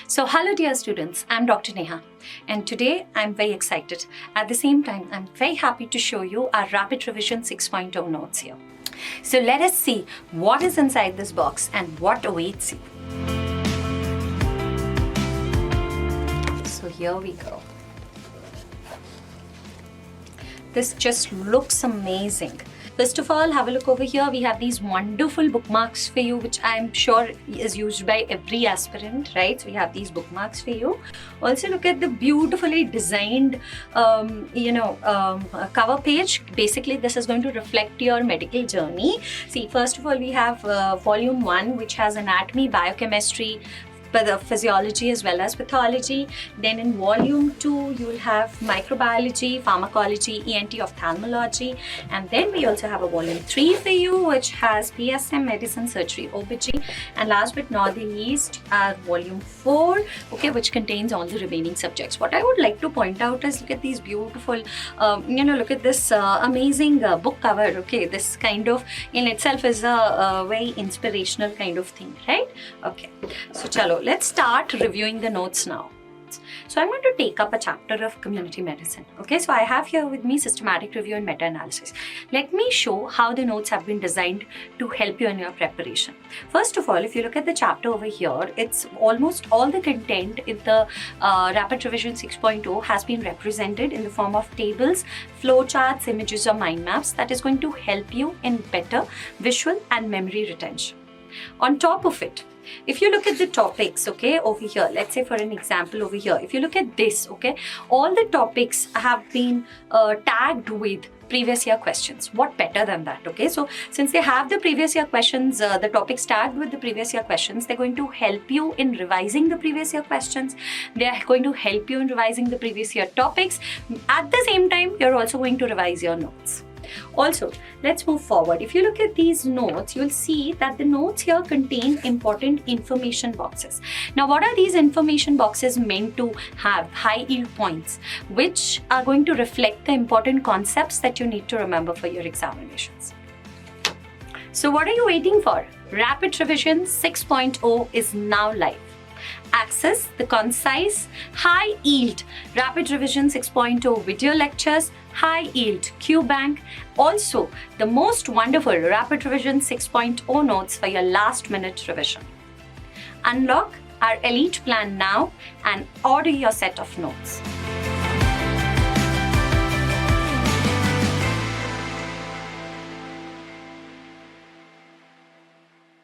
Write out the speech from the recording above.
So hello dear students, I'm Dr. Neha and today I'm very excited. At the same time, I'm very happy to show you our Rapid Revision 6.0 notes here. So let us see what is inside this box and what awaits you. So here we go. This just looks amazing. First of all, have a look over here. We have these wonderful bookmarks for you, which I'm sure is used by every aspirant, right? So we have these bookmarks for you. Also look at the beautifully designed, cover page. Basically, this is going to reflect your medical journey. See, first of all, we have volume 1, which has anatomy, biochemistry, the physiology as well as pathology. Then in volume 2 you will have microbiology, pharmacology, ENT ophthalmology, and then we also have a volume 3 for you which has PSM, medicine, surgery, OBG, and last but not the least volume 4, okay, which contains all the remaining subjects. What I would like to point out is look at these beautiful look at this amazing book cover. Okay, this kind of in itself is a very inspirational kind of thing, right? Okay, so chalo, let's start reviewing the notes now. So I'm going to take up a chapter of community medicine. Okay, so I have here with me systematic review and meta-analysis. Let me show how the notes have been designed to help you in your preparation. First of all, if you look at the chapter over here, it's almost all the content in the Rapid Revision 6.0 has been represented in the form of tables, flowcharts, images or mind maps that is going to help you in better visual and memory retention. On top of it, if you look at the topics, okay, over here, let's say for an example over here, if you look at this, okay, all the topics have been tagged with previous year questions. What better than that? Okay, so since they have the previous year questions, the topics tagged with the previous year questions, they're going to help you in revising the previous year questions. They are going to help you in revising the previous year topics. At the same time, you're also going to revise your notes. Also, let's move forward. If you look at these notes, you'll see that the notes here contain important information boxes. Now, what are these information boxes meant to have? High yield points, which are going to reflect the important concepts that you need to remember for your examinations. So what are you waiting for? Rapid Revision 6.0 is now live. Access the concise, high-yield Rapid Revision 6.0 video lectures, high-yield Q bank, also the most wonderful Rapid Revision 6.0 notes for your last-minute revision. Unlock our elite plan now and order your set of notes.